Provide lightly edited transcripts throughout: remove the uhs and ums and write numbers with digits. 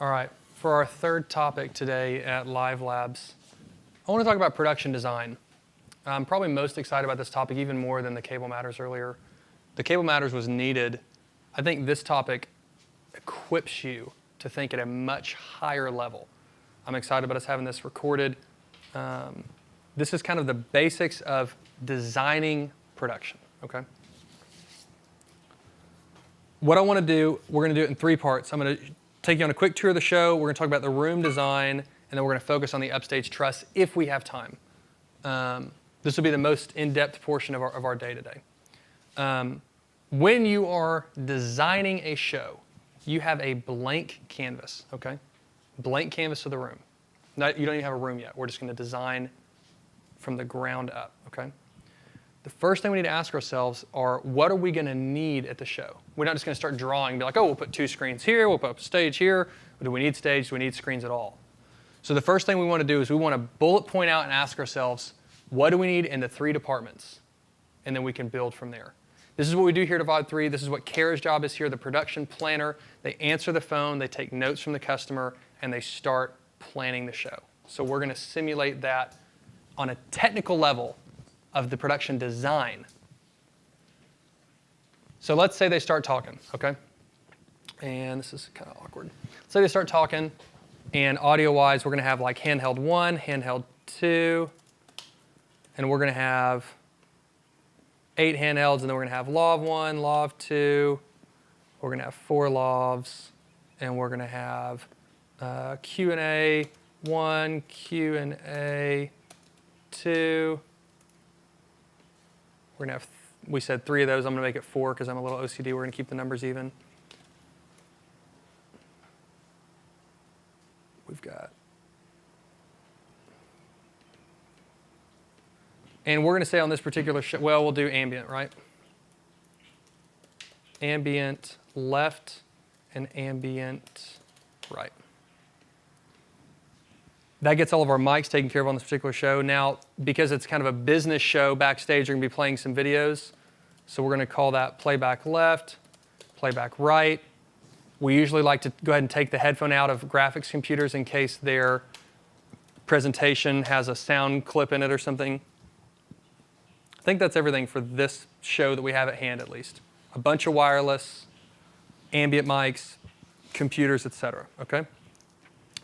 All right, for our third topic today at Live Labs, I want to talk about production design. I'm probably most excited about this topic even more than the cable matters earlier. The cable matters was needed. I think this topic equips you to think at a much higher level. I'm excited about us having this recorded. This is kind of the basics of designing production, okay? What I want to do, we're going to do it in 3 parts. I'm going to take you on a quick tour of the show. We're going to talk about the room design, and then we're going to focus on the upstage truss if we have time. This will be the most in-depth portion of our day today. When you are designing a show, you have a blank canvas, okay? Blank canvas of the room. You don't even have a room yet. We're just going to design from the ground up, okay? The first thing we need to ask ourselves are, what are we going to need at the show? We're not just going to start drawing and be like, oh, we'll put 2 screens here, we'll put a stage here. Do we need stage? Do we need screens at all? So the first thing we want to do is we want to bullet point out and ask ourselves, what do we need in the 3 departments? And then we can build from there. This is what we do here at avad3. This is what Kara's job is here, the production planner. They answer the phone, they take notes from the customer, and they start planning the show. So we're going to simulate that on a technical level of the production design. So let's say they start talking, okay? And this is kind of awkward. Let's say they start talking, and audio-wise, we're going to have like handheld 1, handheld 2, and we're going to have 8 handhelds, and then we're going to have lav 1, lav 2, we're going to have 4 lavs, and we're going to have Q&A 1, Q&A 2. We're going to have, we said 3 of those. I'm going to make it 4 because I'm a little OCD. We're going to keep the numbers even. We've got. And we're going to say on this particular show, well, we'll do ambient, right? Ambient left and ambient right. That gets all of our mics taken care of on this particular show. Now, because it's kind of a business show backstage, we're going to be playing some videos. So we're going to call that playback left, playback right. We usually like to go ahead and take the headphone out of graphics computers in case their presentation has a sound clip in it or something. I think that's everything for this show that we have at hand, at least. A bunch of wireless, ambient mics, computers, etc. Okay?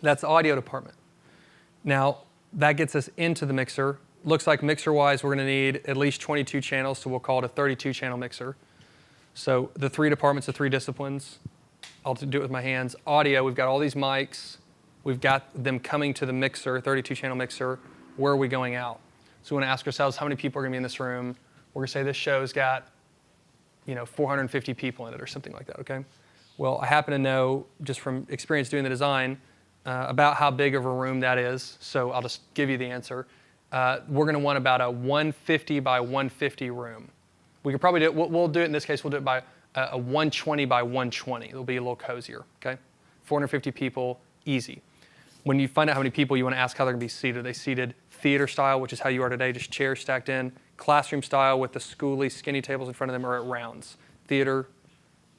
That's the audio department. Now, that gets us into the mixer. Looks like mixer-wise, we're going to need at least 22 channels, so we'll call it a 32-channel mixer. So the 3 departments, the 3 disciplines. I'll do it with my hands. Audio, we've got all these mics. We've got them coming to the mixer, 32-channel mixer. Where are we going out? So we want to ask ourselves, how many people are going to be in this room? We're going to say this show's got 450 people in it or something like that, okay? Well, I happen to know, just from experience doing the design, about how big of a room that is, so I'll just give you the answer. We're going to want about a 150 by 150 room. We could probably do it, we'll do it in this case, we'll do it by a 120 by 120. It'll be a little cozier, okay? 450 people, easy. When you find out how many people, you want to ask how they're going to be seated. Are they seated theater style, which is how you are today, just chairs stacked in, classroom style with the schoolies, skinny tables in front of them, or at rounds. Theater,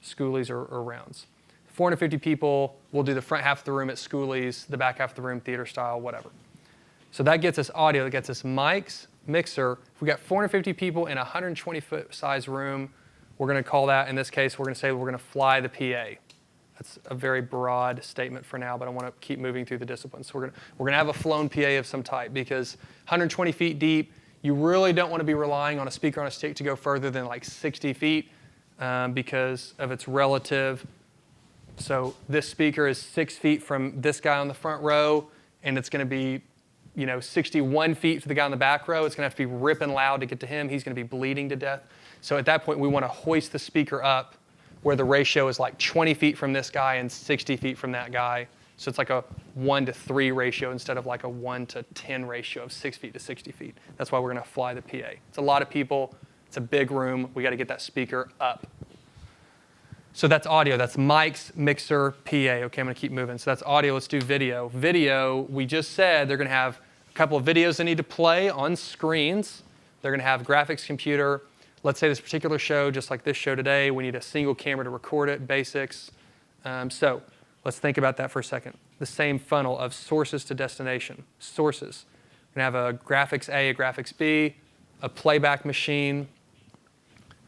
schoolies, or rounds. 450 people, we'll do the front half of the room at schoolies, the back half of the room theater style, whatever. So that gets us audio, that gets us mics, mixer. If we got 450 people in a 120-foot size room, we're going to call that, in this case, we're going to say we're going to fly the PA. That's a very broad statement for now, but I want to keep moving through the disciplines. So we're going to have a flown PA of some type because 120 feet deep, you really don't want to be relying on a speaker on a stick to go further than like 60 feet because of its relative. So this speaker is 6 feet from this guy on the front row, and it's going to be 61 feet to the guy on the back row. It's going to have to be ripping loud to get to him. He's going to be bleeding to death. So at that point, we want to hoist the speaker up where the ratio is like 20 feet from this guy and 60 feet from that guy. So it's like a 1-to-3 ratio instead of like a 1-to-10 ratio of 6 feet to 60 feet. That's why we're going to fly the PA. It's a lot of people. It's a big room. We got to get that speaker up. So that's audio. That's mics, mixer, PA. Okay, I'm going to keep moving. So that's audio. Let's do video. Video, we just said they're going to have a couple of videos they need to play on screens. They're going to have graphics computer. Let's say this particular show, just like this show today, we need a single camera to record it, basics. So Let's think about that for a second. The same funnel of sources to destination. Sources. We're going to have a graphics A, a graphics B, a playback machine,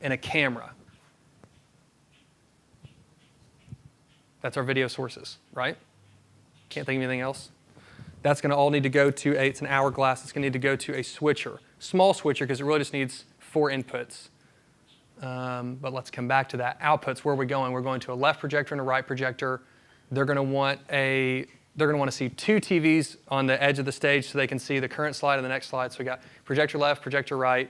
and a camera. That's our video sources, right? Can't think of anything else. That's going to all need to go to it's an hourglass. It's going to need to go to a switcher. Small switcher, because it really just needs 4 inputs. But let's come back to that. Outputs, where are we going? We're going to a left projector and a right projector. They're going to want to see 2 TVs on the edge of the stage so they can see the current slide and the next slide. So we got projector left, projector right,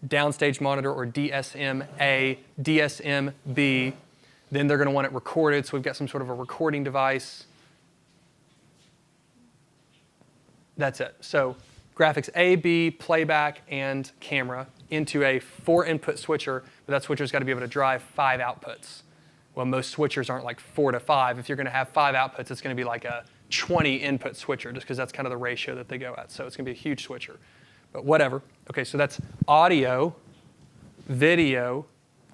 downstage monitor or DSM-A, DSM-B. Then they're going to want it recorded, so we've got some sort of a recording device. That's it. So graphics A, B, playback, and camera into a 4-input switcher, but that switcher's got to be able to drive 5 outputs. Well, most switchers aren't like 4 to 5. If you're going to have 5 outputs, it's going to be like a 20-input switcher, just because that's kind of the ratio that they go at. So it's going to be a huge switcher. But whatever. Okay, so that's audio, video.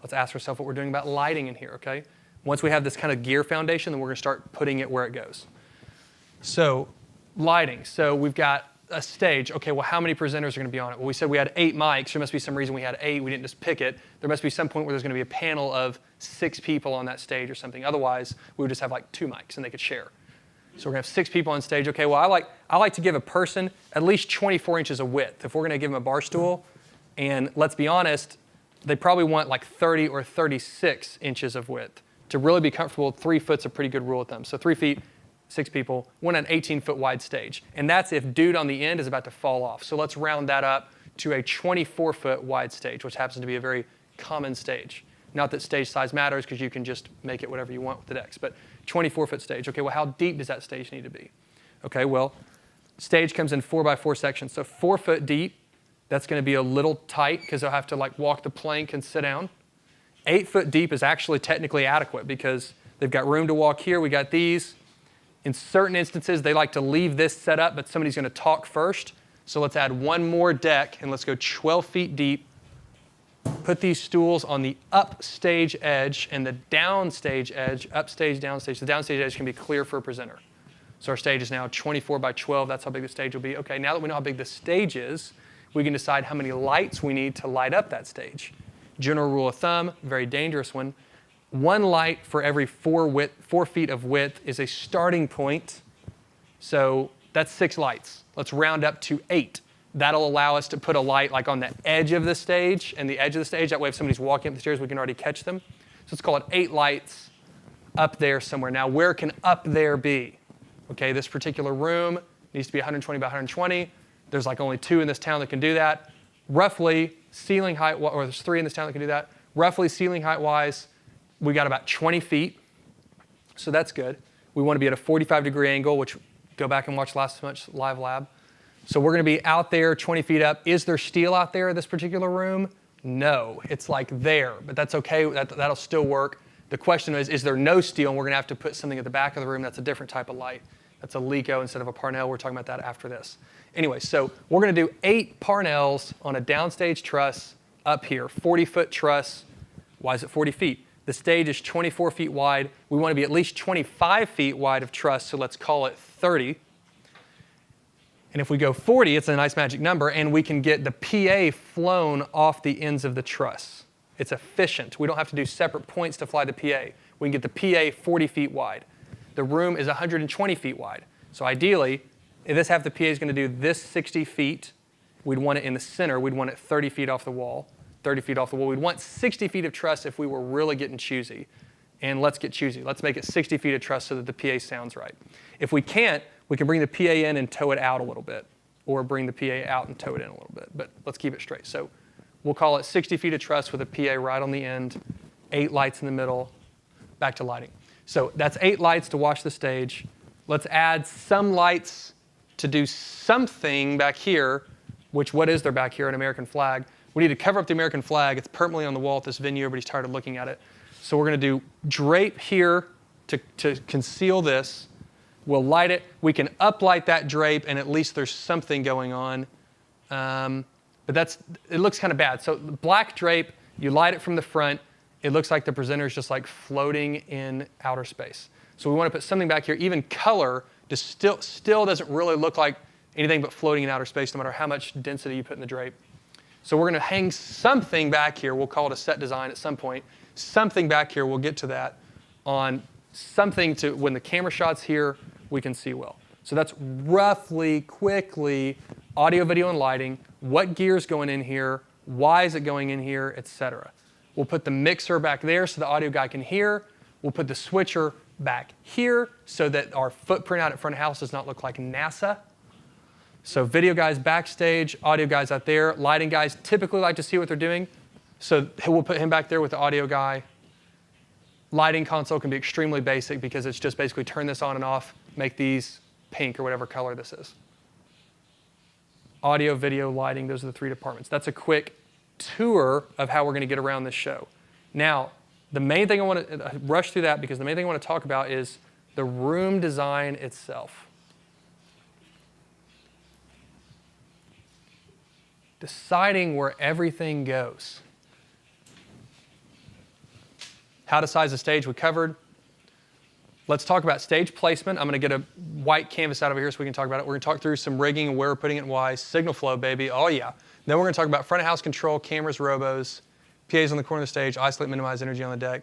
Let's ask ourselves what we're doing about lighting in here, okay? Once we have this kind of gear foundation, then we're going to start putting it where it goes. So lighting. So we've got a stage. Okay, well, how many presenters are going to be on it? Well, we said we had 8 mics. There must be some reason we had 8. We didn't just pick it. There must be some point where there's going to be a panel of 6 people on that stage or something. Otherwise, we would just have like 2 mics and they could share. So we're going to have 6 people on stage. Okay, well, I like to give a person at least 24 inches of width. If we're going to give them a bar stool, and let's be honest, they probably want like 30 or 36 inches of width. To really be comfortable, 3 foot's a pretty good rule with them. So 3 feet, 6 people, want an 18-foot wide stage. And that's if dude on the end is about to fall off. So let's round that up to a 24-foot wide stage, which happens to be a very common stage. Not that stage size matters, because you can just make it whatever you want with the decks. But 24-foot stage. Okay, well, how deep does that stage need to be? Okay, well, stage comes in 4x4 sections. So 4 foot deep, that's going to be a little tight, because they'll have to like walk the plank and sit down. 8 foot deep is actually technically adequate, because they've got room to walk here. We got these. In certain instances, they like to leave this set up, but somebody's going to talk first. So let's add 1 more deck, and let's go 12 feet deep. Put these stools on the upstage edge and the downstage edge, upstage, downstage. The downstage edge can be clear for a presenter. So our stage is now 24 by 12. That's how big the stage will be. Okay, now that we know how big the stage is, we can decide how many lights we need to light up that stage. General rule of thumb, very dangerous one. 1 light for every 4 feet of width is a starting point. So that's 6 lights. Let's round up to 8. That'll allow us to put a light like on the edge of the stage and the edge of the stage. That way if somebody's walking up the stairs, we can already catch them. So let's call it 8 lights up there somewhere. Now, where can up there be? Okay, this particular room needs to be 120 by 120. There's like only 2 in this town that can do that. Roughly, ceiling height, or there's 3 in this town that can do that. Roughly, ceiling height-wise, we got about 20 feet. So that's good. We want to be at a 45-degree angle, which go back and watch last month's live lab. So we're going to be out there 20 feet up. Is there steel out there in this particular room? No, it's like there, but that's okay. That'll still work. The question is there no steel, and we're going to have to put something at the back of the room that's a different type of light. That's a Lico instead of a Parnell. We're talking about that after this. Anyway, so we're going to do 8 Parnells on a downstage truss up here, 40-foot truss. Why is it 40 feet? The stage is 24 feet wide. We want to be at least 25 feet wide of truss, so let's call it 30. And if we go 40, it's a nice magic number, and we can get the PA flown off the ends of the truss. It's efficient. We don't have to do separate points to fly the PA. We can get the PA 40 feet wide. The room is 120 feet wide. So ideally, if this half the PA is going to do this 60 feet, we'd want it in the center. We'd want it 30 feet off the wall. 30 feet off the wall. We'd want 60 feet of truss if we were really getting choosy. And let's get choosy. Let's make it 60 feet of truss so that the PA sounds right. If we can't, we can bring the PA in and tow it out a little bit, or bring the PA out and tow it in a little bit. But let's keep it straight. So we'll call it 60 feet of truss with a PA right on the end, 8 lights in the middle, back to lighting. So that's 8 lights to wash the stage. Let's add some lights to do something back here, which what is there back here? An American flag. We need to cover up the American flag. It's permanently on the wall at this venue. Everybody's tired of looking at it. So we're going to do drape here to conceal this. We'll light it. We can uplight that drape, and at least there's something going on. But it looks kind of bad. So the black drape, you light it from the front. It looks like the presenter is just like floating in outer space. So we want to put something back here. Even color still doesn't really look like anything but floating in outer space, no matter how much density you put in the drape. So we're going to hang something back here. We'll call it a set design at some point. Something back here, we'll get to that, on something to, when the camera shot's here, we can see well. So that's roughly, quickly, audio, video, and lighting, what gear's going in here, why is it going in here, etc. We'll put the mixer back there so the audio guy can hear. We'll put the switcher back here so that our footprint out at front of house does not look like NASA. So video guys backstage, audio guys out there, lighting guys typically like to see what they're doing. So we'll put him back there with the audio guy. Lighting console can be extremely basic because it's just basically turn this on and off, make these pink or whatever color this is. Audio, video, lighting, those are the three departments. That's a quick tour of how we're going to get around this show. Now, the main thing I want to rush through that because the main thing I want to talk about is the room design itself. Deciding where everything goes. How to size a stage we covered. Let's talk about stage placement. I'm going to get a white canvas out of here so we can talk about it. We're going to talk through some rigging and where we're putting it and why. Signal flow, baby. Oh, yeah. Then we're going to talk about front of house control, cameras, robos, PAs on the corner of the stage, isolate, minimize energy on the deck,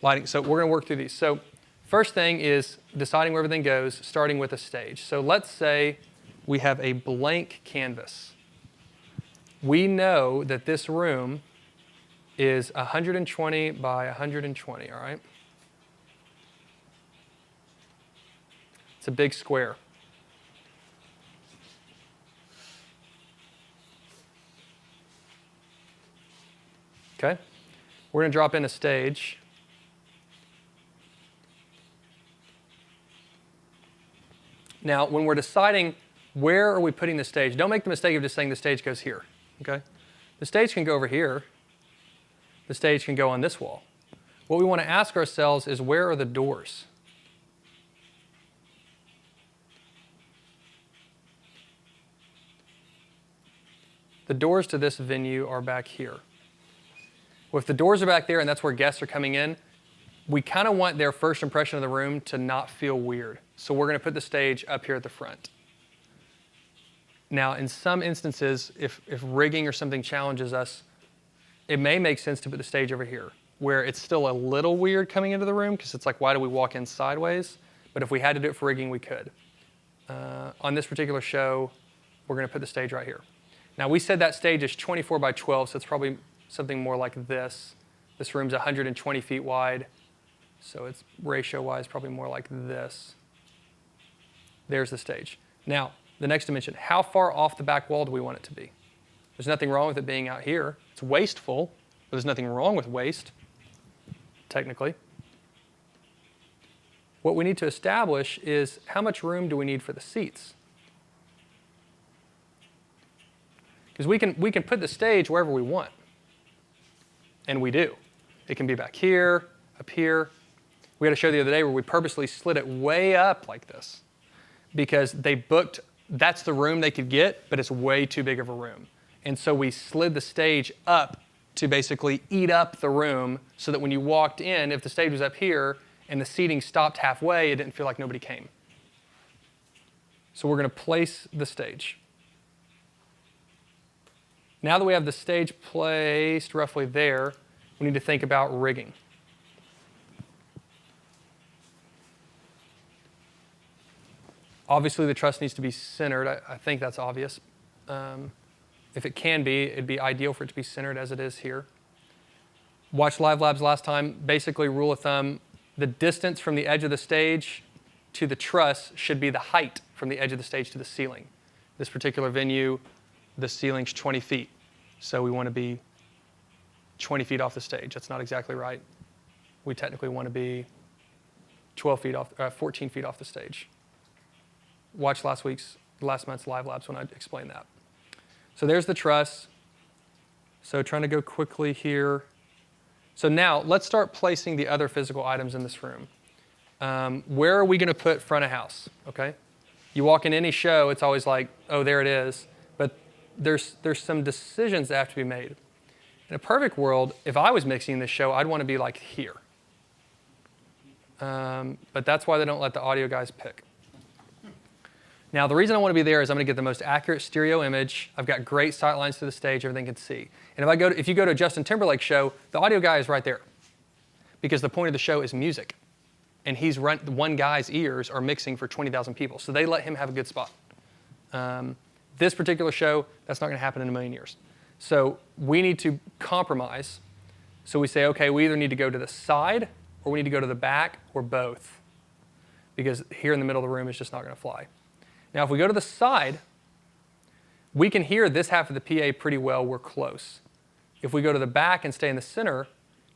lighting. So we're going to work through these. So first thing is deciding where everything goes, starting with a stage. So let's say we have a blank canvas. We know that this room is 120 by 120, all right? It's a big square. Okay? We're going to drop in a stage. Now, when we're deciding where are we putting the stage, don't make the mistake of just saying the stage goes here. Okay? The stage can go over here. The stage can go on this wall. What we want to ask ourselves is, where are the doors? The doors to this venue are back here. Well, if the doors are back there and that's where guests are coming in, we kind of want their first impression of the room to not feel weird. So we're going to put the stage up here at the front. Now, in some instances, if rigging or something challenges us, it may make sense to put the stage over here, where it's still a little weird coming into the room, because it's like, why do we walk in sideways? But if we had to do it for rigging, we could. On this particular show, we're going to put the stage right here. Now, we said that stage is 24 by 12, so it's probably something more like this. This room's 120 feet wide, so it's ratio-wise probably more like this. There's the stage. Now, the next dimension, how far off the back wall do we want it to be? There's nothing wrong with it being out here. It's wasteful, but there's nothing wrong with waste, technically. What we need to establish is, how much room do we need for the seats? Because we can put the stage wherever we want, and we do. It can be back here, up here. We had a show the other day where we purposely slid it way up like this because they booked, that's the room they could get, but it's way too big of a room. And so we slid the stage up to basically eat up the room so that when you walked in, if the stage was up here and the seating stopped halfway, it didn't feel like nobody came. So we're going to place the stage. Now that we have the stage placed roughly there, we need to think about rigging. Obviously, the truss needs to be centered. I think that's obvious. If it can be, it'd be ideal for it to be centered as it is here. Watched Live Labs last time. Basically, rule of thumb, the distance from the edge of the stage to the truss should be the height from the edge of the stage to the ceiling. This particular venue, the ceiling's 20 feet. So we want to be 20 feet off the stage. That's not exactly right. We technically want to be 14 feet off the stage. Watch last month's Live Labs when I explained that. So there's the truss. So trying to go quickly here. So now let's start placing the other physical items in this room. Where are we going to put front of house? Okay, you walk in any show, it's always like, oh, there it is. But there's some decisions that have to be made. In a perfect world, if I was mixing this show, I'd want to be like here. But that's why they don't let the audio guys pick. Now, the reason I want to be there is I'm going to get the most accurate stereo image. I've got great sight lines to the stage, everything can see. And if you go to a Justin Timberlake show, the audio guy is right there because the point of the show is music. And one guy's ears are mixing for 20,000 people. So they let him have a good spot. This particular show, that's not going to happen in a million years. So we need to compromise. So we say, okay, we either need to go to the side or we need to go to the back or both. Because here in the middle of the room is just not going to fly. Now, if we go to the side, we can hear this half of the PA pretty well. We're close. If we go to the back and stay in the center,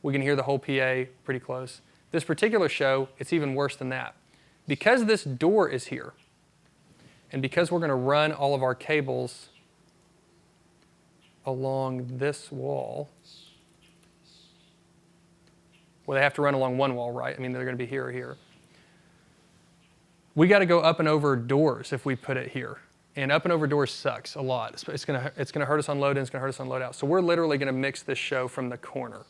we can hear the whole PA pretty close. This particular show, it's even worse than that. Because this door is here, and because we're going to run all of our cables along this wall, well, they have to run along one wall, right? I mean, they're going to be here or here. We got to go up and over doors if we put it here. And up and over doors sucks a lot. It's going to hurt us on load in, it's going to hurt us on load out. So we're literally going to mix this show from the corner.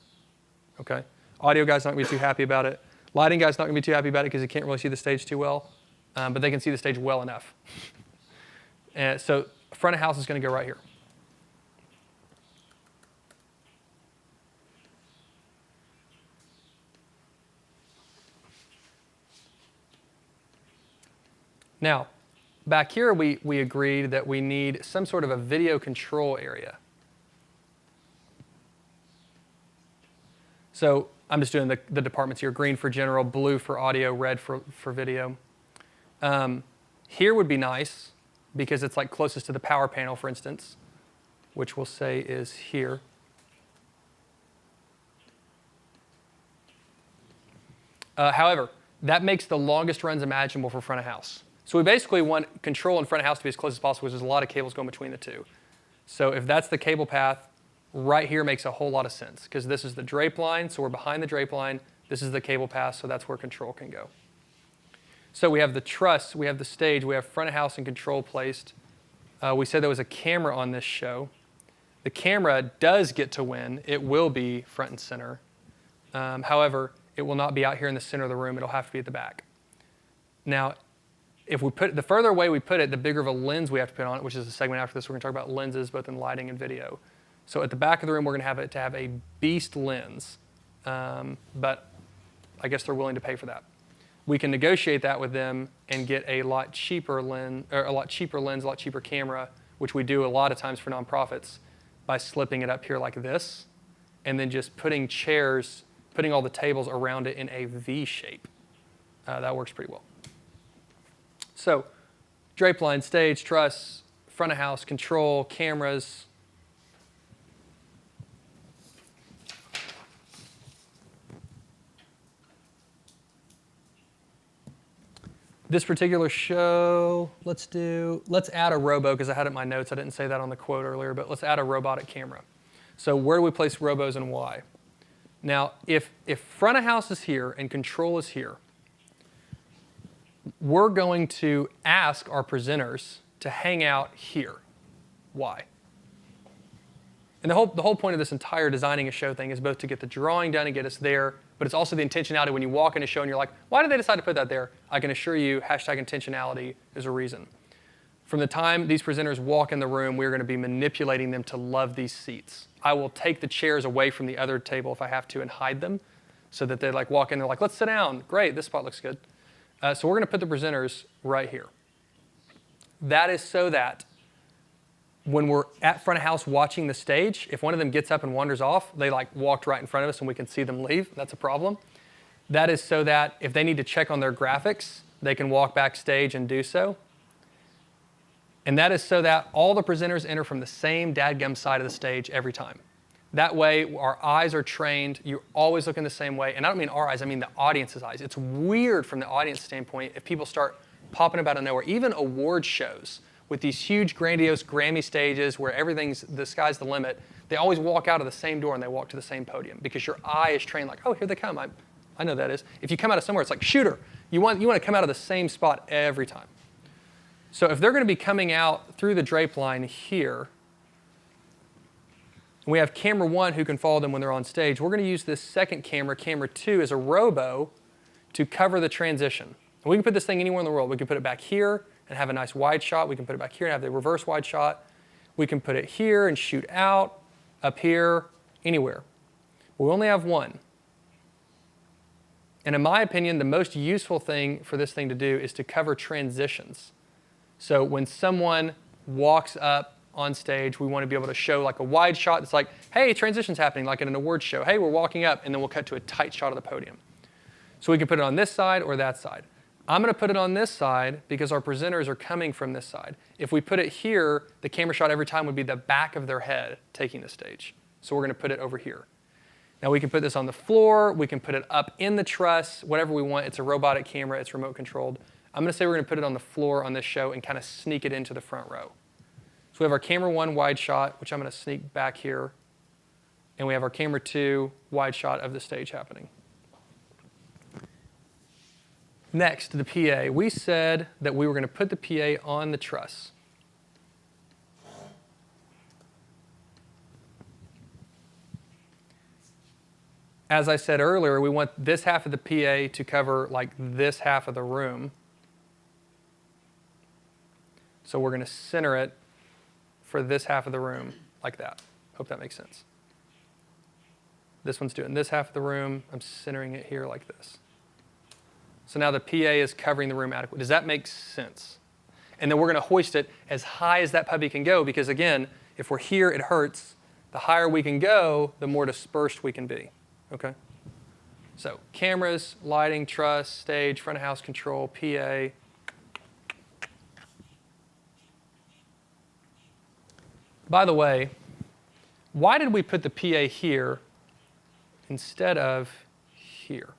Okay? Audio guy's not going to be too happy about it. Lighting guy's not going to be too happy about it because he can't really see the stage too well. But they can see the stage well enough. And so front of house is going to go right here. Now, back here we agreed that we need some sort of a video control area. So I'm just doing the departments here. Green for general, blue for audio, red for video. Here would be nice because it's like closest to the power panel, for instance, which we'll say is here. However, that makes the longest runs imaginable for front of house. So we basically want control in front of house to be as close as possible because there's a lot of cables going between the two. So if that's the cable path, right here makes a whole lot of sense because this is the drape line, so we're behind the drape line. This is the cable path, so that's where control can go. So we have the truss, we have the stage, we have front of house and control placed. We said there was a camera on this show. The camera does get to win. It will be front and center. However, it will not be out here in the center of the room. It'll have to be at the back. Now, if we put the further away we put it, the bigger of a lens we have to put on it, which is a segment after this. We're going to talk about lenses, both in lighting and video. So at the back of the room, we're going to have it to have a beast lens, but I guess they're willing to pay for that. We can negotiate that with them and get a lot cheaper lens, a lot cheaper camera, which we do a lot of times for nonprofits, by slipping it up here like this, and then just putting chairs, putting all the tables around it in a V shape. That works pretty well. So, drape line, stage, truss, front of house, control, cameras. This particular show, let's add a robo, because I had it in my notes. I didn't say that on the quote earlier, but let's add a robotic camera. So where do we place robos and why? Now, if front of house is here and control is here, we're going to ask our presenters to hang out here. Why? And the whole point of this entire designing a show thing is both to get the drawing done and get us there, but it's also the intentionality when you walk in a show and you're like, why did they decide to put that there? I can assure you, #intentionality is a reason. From the time these presenters walk in the room, we're going to be manipulating them to love these seats. I will take the chairs away from the other table if I have to and hide them so that they like walk in, they're like, let's sit down. Great, this spot looks good. So we're going to put the presenters right here. That is so that when we're at front of house watching the stage, if one of them gets up and wanders off, they like walked right in front of us and we can see them leave. That's a problem. That is so that if they need to check on their graphics, they can walk backstage and do so. And that is so that all the presenters enter from the same dadgum side of the stage every time. That way, our eyes are trained. You're always looking the same way. And I don't mean our eyes, I mean the audience's eyes. It's weird from the audience standpoint if people start popping up out of nowhere. Even award shows with these huge, grandiose Grammy stages where the sky's the limit, they always walk out of the same door and they walk to the same podium because your eye is trained like, oh, here they come. I know that is. If you come out of somewhere, it's like, shooter. You want to come out of the same spot every time. So if they're going to be coming out through the drape line here, and we have camera 1 who can follow them when they're on stage, we're going to use this second camera, camera 2, as a robo to cover the transition. And we can put this thing anywhere in the world. We can put it back here and have a nice wide shot. We can put it back here and have the reverse wide shot. We can put it here and shoot out, up here, anywhere. But we only have one. And in my opinion, the most useful thing for this thing to do is to cover transitions. So when someone walks up on stage, we want to be able to show like a wide shot that's like, hey, transition's happening, like in an awards show. Hey, we're walking up, and then we'll cut to a tight shot of the podium. So we can put it on this side or that side. I'm going to put it on this side because our presenters are coming from this side. If we put it here, the camera shot every time would be the back of their head taking the stage. So we're going to put it over here. Now we can put this on the floor, we can put it up in the truss, whatever we want. It's a robotic camera, it's remote controlled. I'm going to say we're going to put it on the floor on this show and kind of sneak it into the front row. So we have our camera 1 wide shot, which I'm going to sneak back here. And we have our camera 2 wide shot of the stage happening. Next, the PA. We said that we were going to put the PA on the truss. As I said earlier, we want this half of the PA to cover like this half of the room. So we're going to center it for this half of the room like that. Hope that makes sense. This one's doing this half of the room. I'm centering it here like this. So now the PA is covering the room adequately. Does that make sense? And then we're going to hoist it as high as that puppy can go because, again, if we're here, it hurts. The higher we can go, the more dispersed we can be. Okay? So cameras, lighting, truss, stage, front of house control, PA. By the way, why did we put the PA here instead of here?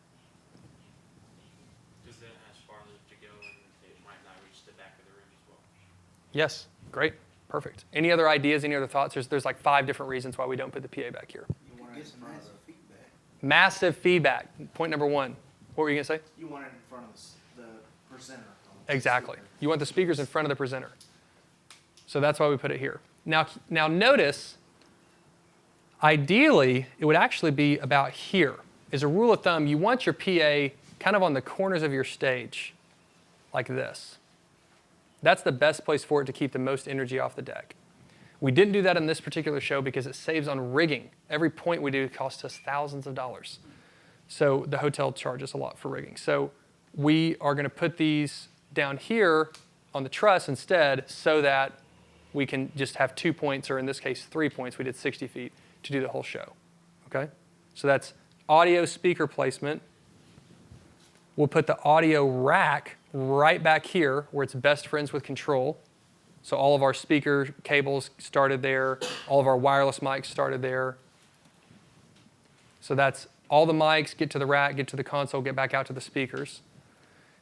Because it has farther to go and it might not reach the back of the room as well. Yes, great, perfect. Any other ideas, any other thoughts? There's like 5 different reasons why we don't put the PA back here. You want it in front of the feedback. Massive feedback, point number 1. What were you going to say? You want it in front of the presenter. Exactly. You want the speakers in front of the presenter. So that's why we put it here. Now notice, ideally, it would actually be about here. As a rule of thumb, you want your PA kind of on the corners of your stage, like this. That's the best place for it to keep the most energy off the deck. We didn't do that in this particular show because it saves on rigging. Every point we do costs us thousands of dollars. So the hotel charges a lot for rigging. So we are going to put these down here on the truss instead so that we can just have 2 points, or in this case, 3 points. We did 60 feet to do the whole show. Okay? So that's audio speaker placement. We'll put the audio rack right back here where it's best friends with control. So all of our speaker cables started there. All of our wireless mics started there. So that's all the mics, get to the rack, get to the console, get back out to the speakers.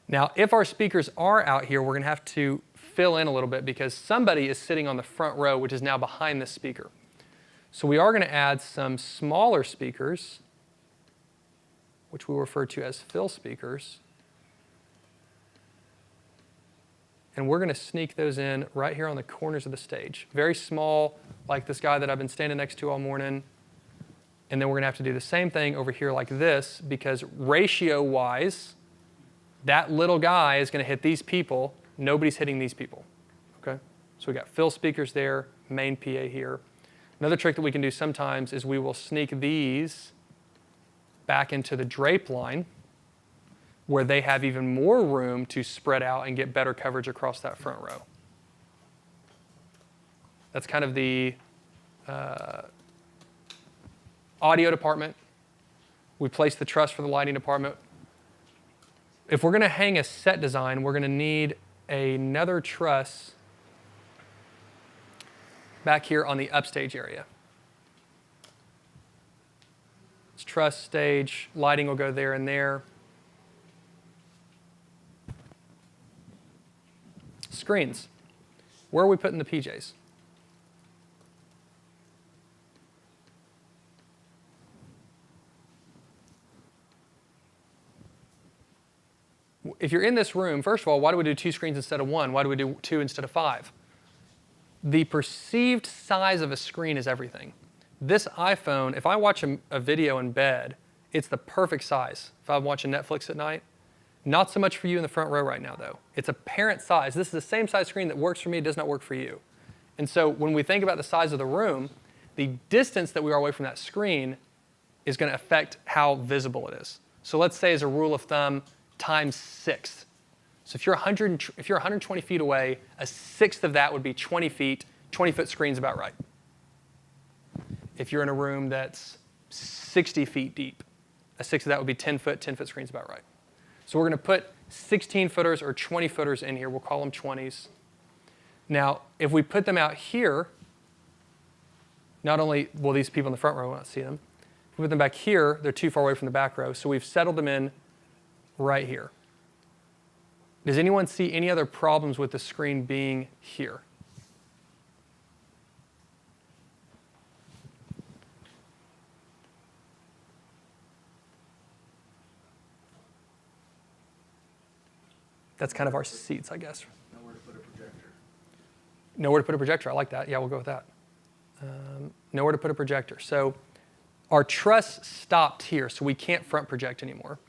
Now, if our speakers are out here, we're going to have to fill in a little bit because somebody is sitting on the front row, which is now behind this speaker. So we are going to add some smaller speakers, which we'll refer to as fill speakers. And we're going to sneak those in right here on the corners of the stage. Very small, like this guy that I've been standing next to all morning. And then we're going to have to do the same thing over here like this because ratio-wise, that little guy is going to hit these people. Nobody's hitting these people. Okay? So we got fill speakers there, main PA here. Another trick that we can do sometimes is we will sneak these back into the drape line where they have even more room to spread out and get better coverage across that front row. That's kind of the audio department. We place the truss for the lighting department. If we're going to hang a set design, we're going to need another truss back here on the upstage area. It's truss, stage, lighting will go there and there. Screens. Where are we putting the PJs? If you're in this room, first of all, why do we do 2 screens instead of 1? Why do we do 2 instead of 5? The perceived size of a screen is everything. This iPhone, if I watch a video in bed, it's the perfect size. If I'm watching Netflix at night, Not so much for you in the front row right now, though. It's apparent size. This is the same size screen that works for me, does not work for you. And so when we think about the size of the room, the distance that we are away from that screen is going to affect how visible it is. So let's say as a rule of thumb, times 6. So if you're 120 feet away, a sixth of that would be 20 feet. 20-foot screen's about right. If you're in a room that's 60 feet deep, a sixth of that would be 10 foot. 10-foot screen's about right. So we're going to put 16-footers or 20-footers in here. We'll call them 20s. Now, if we put them out here, not only will these people in the front row not see them, if we put them back here, they're too far away from the back row. So we've settled them in right here. Does anyone see any other problems with the screen being here? That's kind of our seats, I guess. Nowhere to put a projector. Nowhere to put a projector. I like that. Yeah, we'll go with that. Nowhere to put a projector. So our truss stopped here, so we can't front project anymore.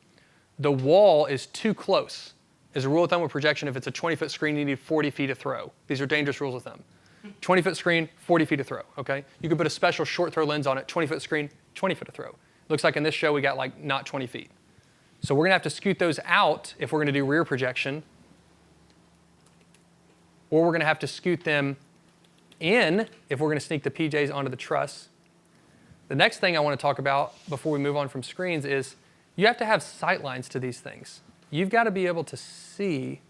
The wall is too close. As a rule of thumb with projection, if it's a 20-foot screen, you need 40 feet to throw. These are dangerous rules of thumb. 20-foot screen, 40 feet to throw, okay? You could put a special short throw lens on it, 20-foot screen, 20 foot to throw. Looks like in this show we got like not 20 feet. So we're going to have to scoot those out if we're going to do rear projection, or we're going to have to scoot them in if we're going to sneak the PJs onto the truss. The next thing I want to talk about before we move on from screens is you have to have sight lines to these things. You've got to be able to see.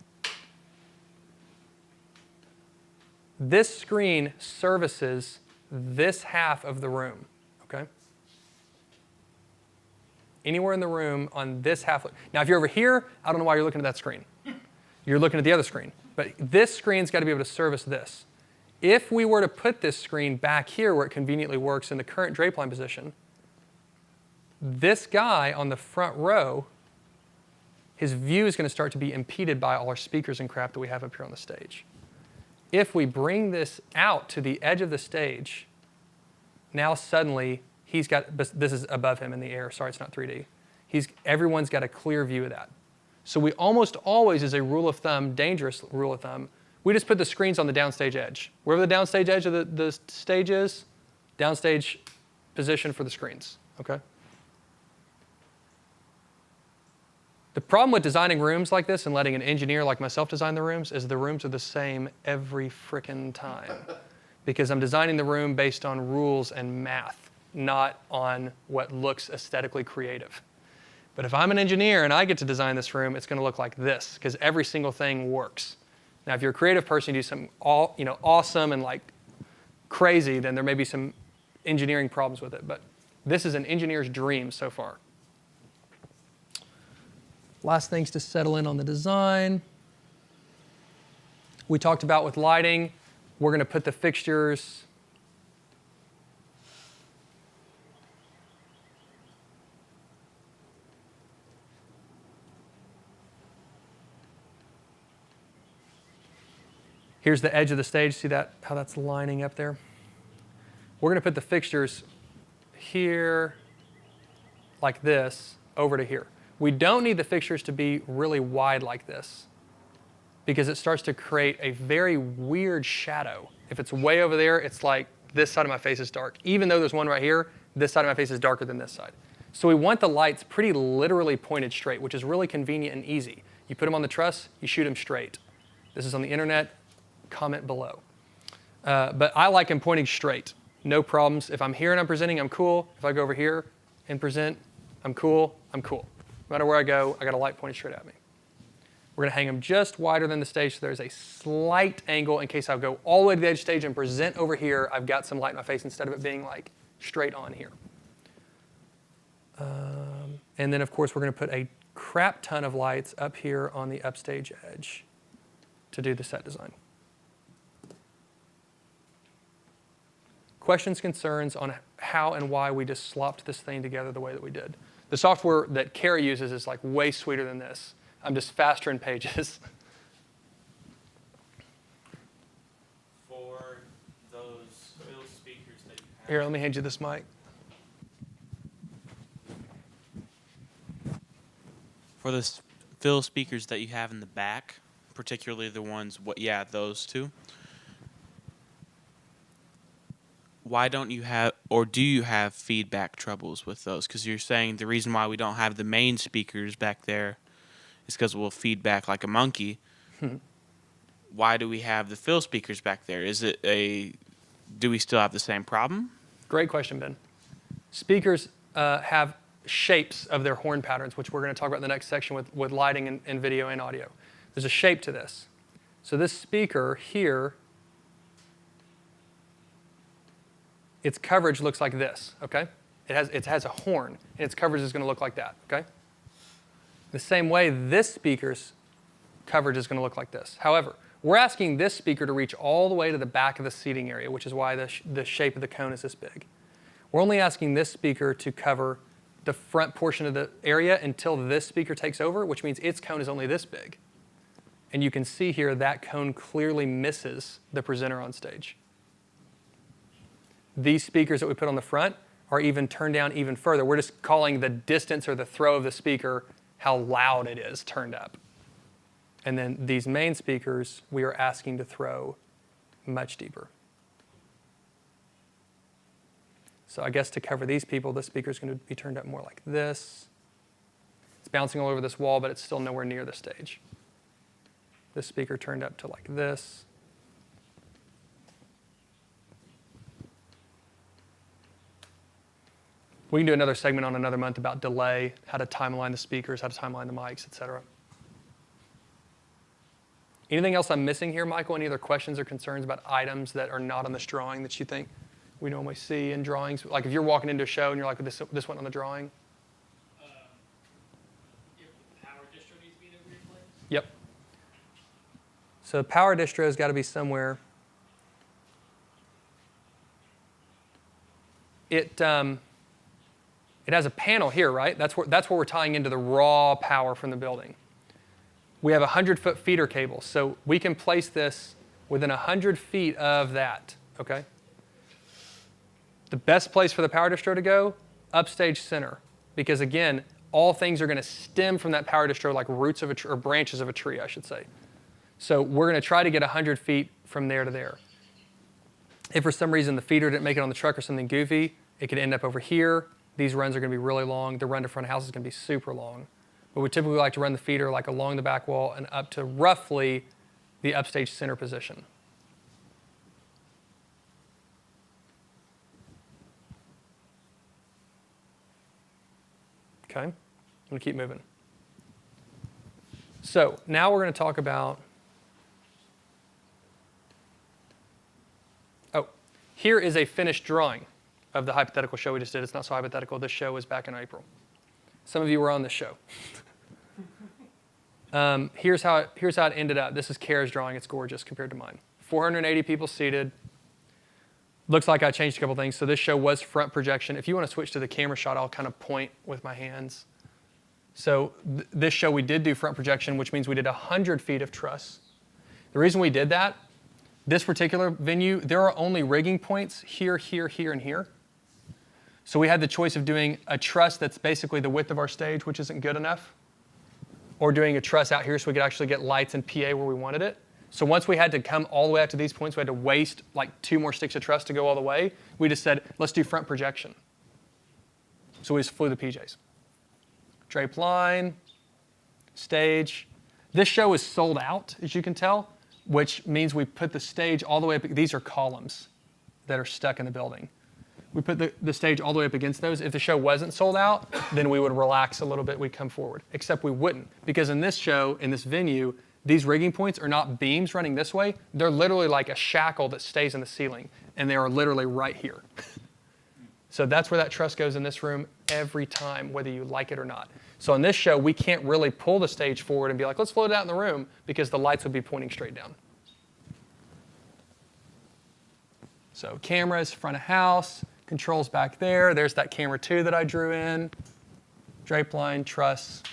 This screen services this half of the room, okay? Anywhere in the room on this half. Now, if you're over here, I don't know why you're looking at that screen. You're looking at the other screen. But this screen's got to be able to service this. If we were to put this screen back here where it conveniently works in the current drape line position, this guy on the front row, his view is going to start to be impeded by all our speakers and crap that we have up here on the stage. If we bring this out to the edge of the stage, now suddenly he's got, this is above him in the air. Sorry, it's not 3D. Everyone's got a clear view of that. So we almost always, as a rule of thumb, dangerous rule of thumb, we just put the screens on the downstage edge. Wherever the downstage edge of the stage is, downstage position for the screens, okay? The problem with designing rooms like this and letting an engineer like myself design the rooms is the rooms are the same every frickin' time. Because I'm designing the room based on rules and math, not on what looks aesthetically creative. But if I'm an engineer and I get to design this room, it's going to look like this, because every single thing works. Now, if you're a creative person, you do something awesome and like crazy, then there may be some engineering problems with it. But this is an engineer's dream so far. Last things to settle in on the design. We talked about with lighting, we're going to put the fixtures here's the edge of the stage. See that, how that's lining up there? We're going to put the fixtures here, like this, over to here. We don't need the fixtures to be really wide like this, because it starts to create a very weird shadow. If it's way over there, it's like this side of my face is dark. Even though there's one right here, this side of my face is darker than this side. So we want the lights pretty literally pointed straight, which is really convenient and easy. You put them on the truss, you shoot them straight. This is on the internet. Comment below. But I like them pointing straight. No problems. If I'm here and I'm presenting, I'm cool. If I go over here and present, I'm cool. I'm cool. No matter where I go, I got a light pointed straight at me. We're going to hang them just wider than the stage so there's a slight angle in case I go all the way to the edge of the stage and present over here. I've got some light in my face instead of it being like straight on here. And then, of course, we're going to put a crap ton of lights up here on the upstage edge to do the set design. Questions, concerns on how and why we just slopped this thing together the way that we did. The software that Carrie uses is like way sweeter than this. I'm just faster in pages. For those speakers that you have. Here, let me hand you this mic. For this fill speakers that you have in the back, particularly the ones, those two. Why don't you have, or do you have feedback troubles with those? Because you're saying the reason why we don't have the main speakers back there is because we'll feedback like a monkey. Why do we have the fill speakers back there? Do we still have the same problem? Great question, Ben. Speakers have shapes of their horn patterns, which we're going to talk about in the next section with lighting and video and audio. There's a shape to this. So this speaker here, its coverage looks like this, okay? It has a horn, and its coverage is going to look like that, okay? The same way, this speaker's coverage is going to look like this. However, we're asking this speaker to reach all the way to the back of the seating area, which is why the shape of the cone is this big. We're only asking this speaker to cover the front portion of the area until this speaker takes over, which means its cone is only this big. And you can see here that cone clearly misses the presenter on stage. These speakers that we put on the front are even turned down even further. We're just calling the distance or the throw of the speaker how loud it is turned up. And then these main speakers, we are asking to throw much deeper. So I guess to cover these people, this speaker is going to be turned up more like this. It's bouncing all over this wall, but it's still nowhere near the stage. This speaker turned up to like this. We can do another segment on another month about delay, how to timeline the speakers, how to timeline the mics, etc. Anything else I'm missing here, Michael? Any other questions or concerns about items that are not on this drawing that you think we normally see in drawings? Like if you're walking into a show and you're like, this went on the drawing? If the power distro needs to be replaced? Yep. So the power distro has got to be somewhere. It has a panel here, right? That's where we're tying into the raw power from the building. We have a 100-foot feeder cable, so we can place this within 100 feet of that, okay? The best place for the power distro to go, upstage center, because again, all things are going to stem from that power distro like roots of a tree, or branches of a tree, I should say. So we're going to try to get 100 feet from there to there. If for some reason the feeder didn't make it on the truck or something goofy, it could end up over here. These runs are going to be really long. The run to front of house is going to be super long. But we typically like to run the feeder like along the back wall and up to roughly the upstage center position. Okay, I'm going to keep moving. So now we're going to talk about, here is a finished drawing of the hypothetical show we just did. It's not so hypothetical. This show was back in April. Some of you were on this show. Here's how it ended up. This is Kara's drawing. It's gorgeous compared to mine. 480 people seated. Looks like I changed a couple things. So this show was front projection. If you want to switch to the camera shot, I'll kind of point with my hands. So this show we did do front projection, which means we did 100 feet of truss. The reason we did that, this particular venue, there are only rigging points here, here, here, and here. So we had the choice of doing a truss that's basically the width of our stage, which isn't good enough, or doing a truss out here so we could actually get lights and PA where we wanted it. So once we had to come all the way up to these points, we had to waste like 2 more sticks of truss to go all the way. We just said, let's do front projection. So we just flew the PJs. Drape line, stage. This show is sold out, as you can tell, which means we put the stage all the way up. These are columns that are stuck in the building. We put the stage all the way up against those. If the show wasn't sold out, then we would relax a little bit. We'd come forward, except we wouldn't. Because in this show, in this venue, these rigging points are not beams running this way. They're literally like a shackle that stays in the ceiling. And they are literally right here. So that's where that truss goes in this room every time, whether you like it or not. So on this show, we can't really pull the stage forward and be like, let's float it out in the room, because the lights would be pointing straight down. So cameras, front of house, controls back there. There's that camera 2 that I drew in. Drape line, truss.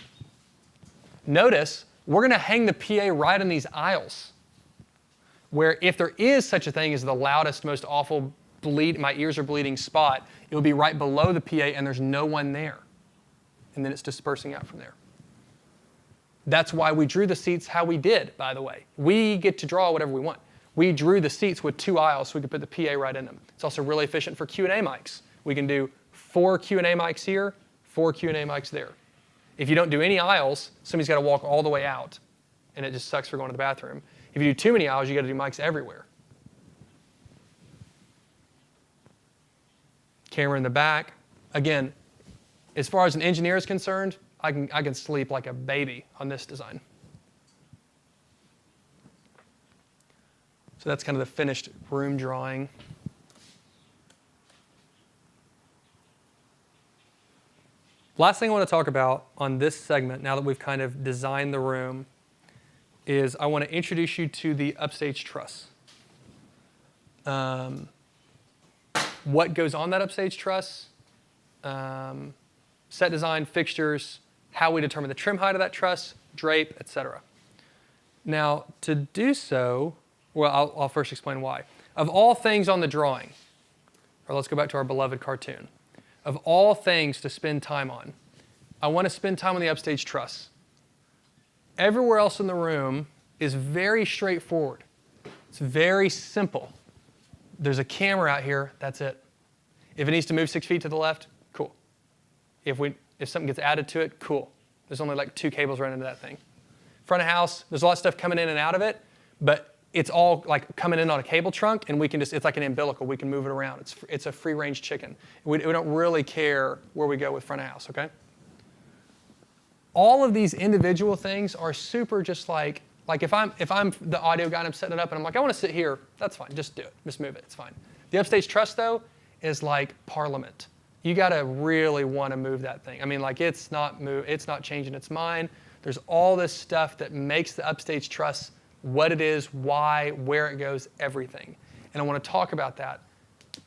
Notice, we're going to hang the PA right in these aisles, where if there is such a thing as the loudest, most awful my ears are bleeding spot, it will be right below the PA and there's no one there. And then it's dispersing out from there. That's why we drew the seats how we did, by the way. We get to draw whatever we want. We drew the seats with 2 aisles so we could put the PA right in them. It's also really efficient for Q&A mics. We can do 4 Q&A mics here, 4 Q&A mics there. If you don't do any aisles, somebody's got to walk all the way out, and it just sucks for going to the bathroom. If you do too many aisles, you got to do mics everywhere. Camera in the back. Again, as far as an engineer is concerned, I can sleep like a baby on this design. So that's kind of the finished room drawing. Last thing I want to talk about on this segment, now that we've kind of designed the room, is I want to introduce you to the upstage truss. What goes on that upstage truss, set design, fixtures, how we determine the trim height of that truss, drape, etc. Now, to do so, well, I'll first explain why. Of all things on the drawing, or let's go back to our beloved cartoon, of all things to spend time on, I want to spend time on the upstage truss. Everywhere else in the room is very straightforward. It's very simple. There's a camera out here, that's it. If it needs to move 6 feet to the left, cool. If something gets added to it, cool. There's only like 2 cables running into that thing. Front of house, there's a lot of stuff coming in and out of it, but it's all like coming in on a cable trunk, and we can just, it's like an umbilical. We can move it around. It's a free-range chicken. We don't really care where we go with front of house, okay? All of these individual things are super just like if I'm the audio guy and I'm setting it up and I'm like, I want to sit here, that's fine. Just do it. Just move it. It's fine. The upstage truss, though, is like Parliament. You got to really want to move that thing. I mean, like it's not changing its mind. There's all this stuff that makes the upstage truss what it is, why, where it goes, everything. And I want to talk about that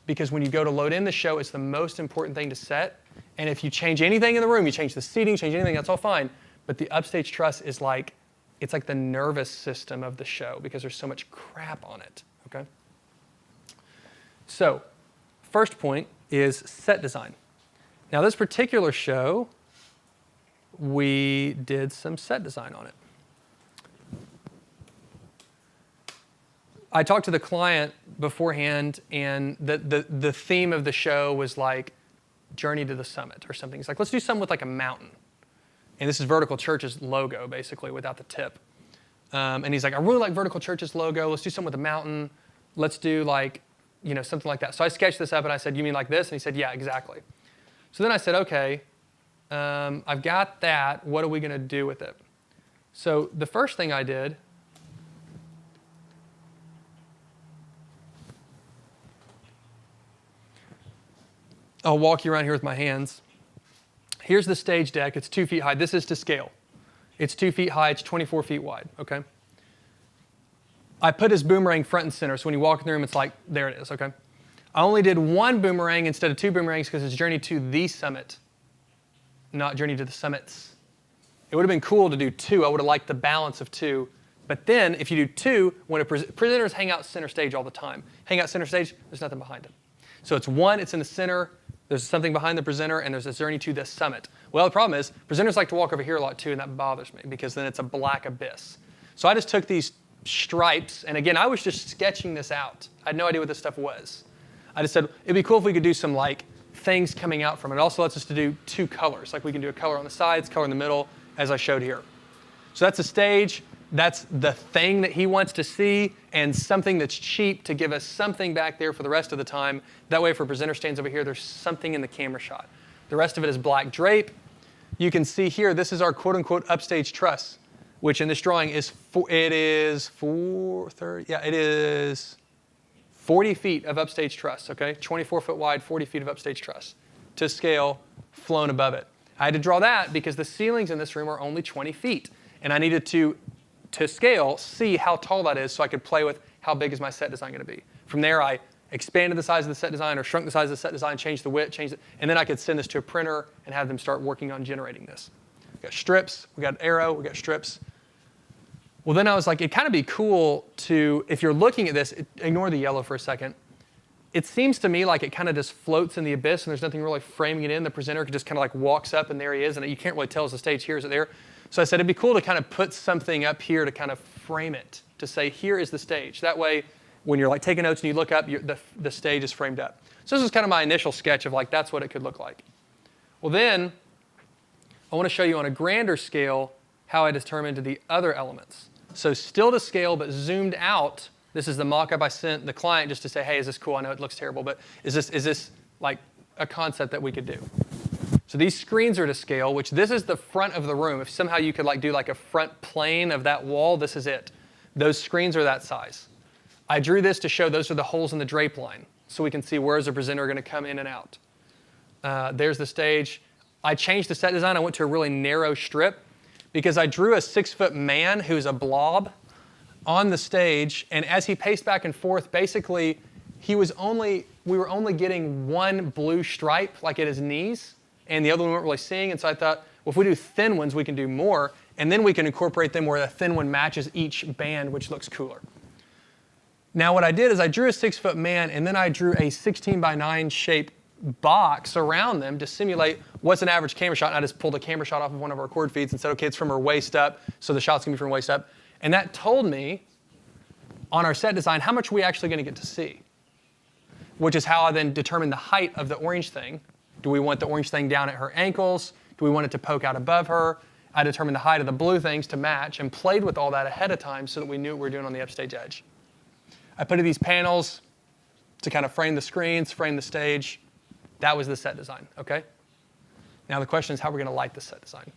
because when you go to load in the show, it's the most important thing to set. And if you change anything in the room, you change the seating, change anything, that's all fine. But the upstage truss is like, it's like the nervous system of the show because there's so much crap on it, okay? So, first point is set design. Now this particular show, we did some set design on it. I talked to the client beforehand, and the theme of the show was like Journey to the Summit or something. He's like, let's do something with like a mountain. And this is Vertical Church's logo, basically, without the tip. And he's like, I really like Vertical Church's logo. Let's do something with a mountain. Let's do like, something like that. So I sketched this up, and I said, you mean like this? And he said, yeah, exactly. So then I said, okay, I've got that. What are we going to do with it? So the first thing I did, I'll walk you around here with my hands. Here's the stage deck. It's 2 feet high. This is to scale. It's 2 feet high. It's 24 feet wide, okay? I put his boomerang front and center, so when you walk in the room, it's like, there it is, okay? I only did 1 boomerang instead of 2 boomerangs because it's Journey to the Summit, not Journey to the Summits. It would have been cool to do 2. I would have liked the balance of 2. But then, if you do 2, when presenters hang out center stage all the time. Hang out center stage, there's nothing behind it. So it's 1, it's in the center, there's something behind the presenter, and there's a Journey to the Summit. Well, the problem is, presenters like to walk over here a lot too, and that bothers me, because then it's a black abyss. So I just took these stripes, and again, I was just sketching this out. I had no idea what this stuff was. I just said, it'd be cool if we could do some like things coming out from it. It also lets us to do 2 colors. Like we can do a color on the sides, color in the middle, as I showed here. So that's a stage. That's the thing that he wants to see, and something that's cheap to give us something back there for the rest of the time. That way, if a presenter stands over here, there's something in the camera shot. The rest of it is black drape. You can see here, this is our quote-unquote upstage truss, which in this drawing is, it is 40 feet of upstage truss, okay? 24 foot wide, 40 feet of upstage truss to scale, flown above it. I had to draw that because the ceilings in this room are only 20 feet, and I needed to scale, see how tall that is so I could play with how big is my set design going to be. From there, I expanded the size of the set design or shrunk the size of the set design, changed the width, changed it, and then I could send this to a printer and have them start working on generating this. We got strips, we got arrow, we got strips. Well, then I was like, it'd kind of be cool to, if you're looking at this, ignore the yellow for a second. It seems to me like it kind of just floats in the abyss and there's nothing really framing it in. The presenter just kind of like walks up and there he is, and you can't really tell is the stage here, is it there? So I said it'd be cool to kind of put something up here to kind of frame it, to say here is the stage. That way, when you're like taking notes and you look up, the stage is framed up. So this is kind of my initial sketch of like that's what it could look like. Well then, I want to show you on a grander scale how I determined the other elements. So still to scale, but zoomed out. This is the mock-up I sent the client just to say, hey, is this cool? I know it looks terrible, but is this like a concept that we could do? So these screens are to scale, which this is the front of the room. If somehow you could like do like a front plane of that wall, this is it. Those screens are that size. I drew this to show those are the holes in the drape line, so we can see where is the presenter going to come in and out. There's the stage. I changed the set design. I went to a really narrow strip because I drew a 6-foot man who's a blob on the stage, and as he paced back and forth, basically we were only getting one blue stripe like at his knees, and the other one we weren't really seeing. And so I thought, well, if we do thin ones, we can do more, and then we can incorporate them where the thin one matches each band, which looks cooler. Now what I did is I drew a 6-foot man, and then I drew a 16:9 shape box around them to simulate what's an average camera shot. And I just pulled a camera shot off of one of our cord feeds and said, okay, it's from her waist up, so the shot's gonna be from waist up. And that told me on our set design how much we actually gonna get to see, which is how I then determined the height of the orange thing. Do we want the orange thing down at her ankles? Do we want it to poke out above her? I determined the height of the blue things to match and played with all that ahead of time so that we knew what we were doing on the upstage edge. I put in these panels to kind of frame the screens, frame the stage. That was the set design, okay? Now the question is how we're going to light the set design.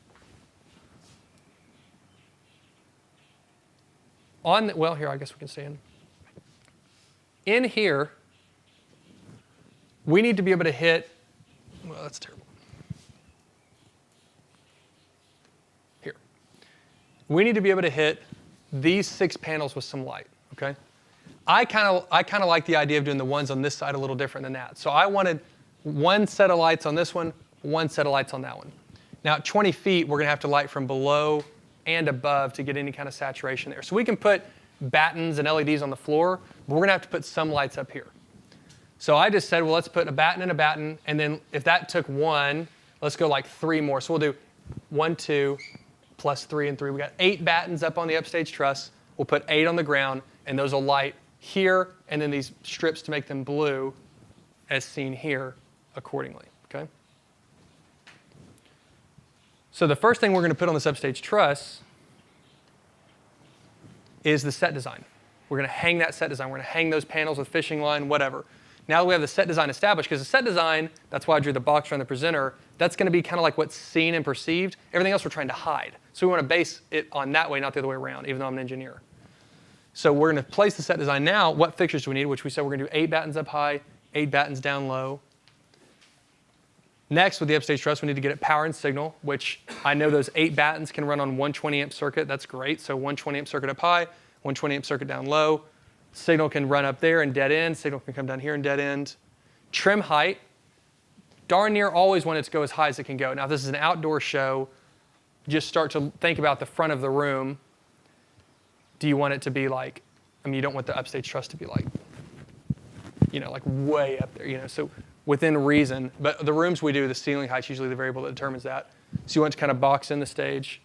Well, here, I guess we can stay in. In here, we need to be able to hit, well, that's terrible. Here. We need to be able to hit these 6 panels with some light, okay? I kind of like the idea of doing the ones on this side a little different than that. So I wanted one set of lights on this one set of lights on that one. Now at 20 feet, we're going to have to light from below and above to get any kind of saturation there. So we can put battens and LEDs on the floor, but we're going to have to put some lights up here. So I just said, well, let's put a batten and a batten, and then if that took 1, let's go like 3 more. So we'll do 1, 2, plus 3 and 3. We got 8 battens up on the upstage truss. We'll put 8 on the ground, and those will light here, and then these strips to make them blue, as seen here, accordingly, okay? So the first thing we're going to put on this upstage truss is the set design. We're going to hang that set design. We're going to hang those panels with fishing line, whatever. Now that we have the set design established, because the set design, that's why I drew the box around the presenter, that's going to be kind of like what's seen and perceived. Everything else we're trying to hide. So we want to base it on that way, not the other way around, even though I'm an engineer. So we're going to place the set design now. What fixtures do we need? Which we said we're going to do 8 battens up high, 8 battens down low. Next, with the upstage truss, we need to get it power and signal, which I know those 8 battens can run on 120 amp circuit. That's great. So 120 amp circuit up high, 120 amp circuit down low. Signal can run up there and dead end. Signal can come down here and dead end. Trim height, darn near always want it to go as high as it can go. Now, if this is an outdoor show, just start to think about the front of the room. Do you want it to be like, I mean, you don't want the upstage truss to be like, you know, like way up there, you know, so within reason. But the rooms we do, the ceiling height's usually the variable that determines that. So you want to kind of box in the stage.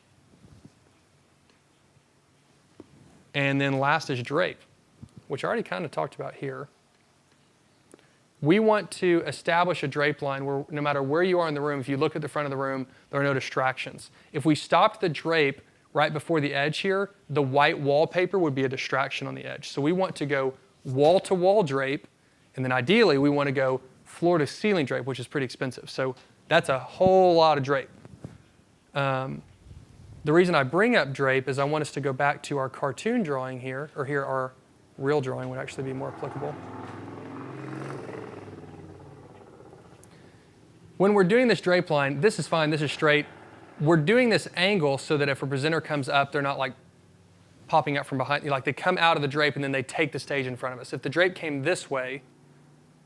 And then last is drape, which I already kind of talked about here. We want to establish a drape line where no matter where you are in the room, if you look at the front of the room, there are no distractions. If we stopped the drape right before the edge here, the white wallpaper would be a distraction on the edge. So we want to go wall-to-wall drape, and then ideally we want to go floor-to-ceiling drape, which is pretty expensive. So that's a whole lot of drape. The reason I bring up drape is I want us to go back to our cartoon drawing here, or here our real drawing would actually be more applicable. When we're doing this drape line, this is fine, this is straight. We're doing this angle so that if a presenter comes up, they're not like popping up from behind. Like they come out of the drape and then they take the stage in front of us. If the drape came this way,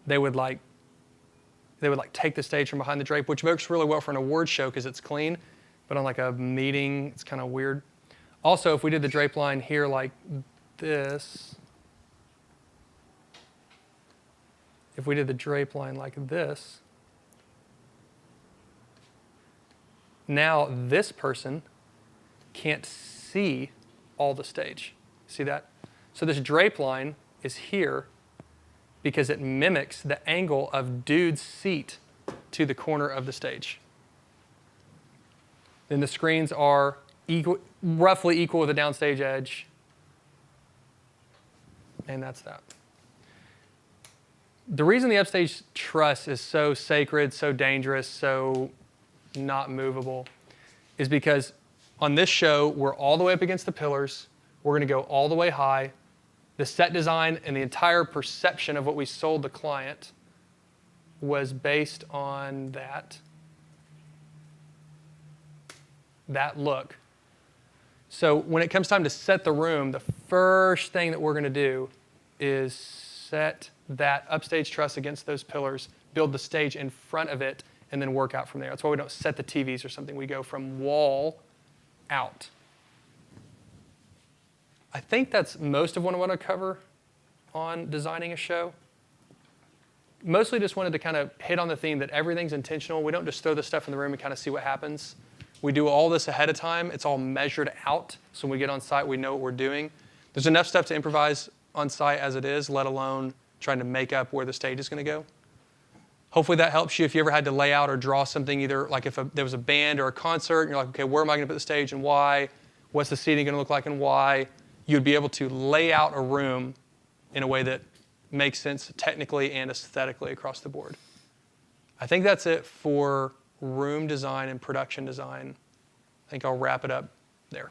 they would take the stage from behind the drape, which works really well for an award show because it's clean. But on like a meeting, it's kind of weird. Also, if we did the drape line here like this, if we did the drape line like this, now this person can't see all the stage. See that? So this drape line is here because it mimics the angle of dude's seat to the corner of the stage. Then the screens are roughly equal with the downstage edge. And that's that. The reason the upstage truss is so sacred, so dangerous, so not movable is because on this show, we're all the way up against the pillars. We're going to go all the way high. The set design and the entire perception of what we sold the client was based on that look. So when it comes time to set the room, the first thing that we're going to do is set that upstage truss against those pillars, build the stage in front of it, and then work out from there. That's why we don't set the TVs or something. We go from wall out. I think that's most of what I want to cover on designing a show. Mostly just wanted to kind of hit on the theme that everything's intentional. We don't just throw the stuff in the room and kind of see what happens. We do all this ahead of time. It's all measured out. So when we get on site, we know what we're doing. There's enough stuff to improvise on site as it is, let alone trying to make up where the stage is going to go. Hopefully that helps you if you ever had to lay out or draw something, either like if there was a band or a concert, and you're like, okay, where am I going to put the stage and why? What's the seating going to look like and why? You'd be able to lay out a room in a way that makes sense technically and aesthetically across the board. I think that's it for room design and production design. I think I'll wrap it up there.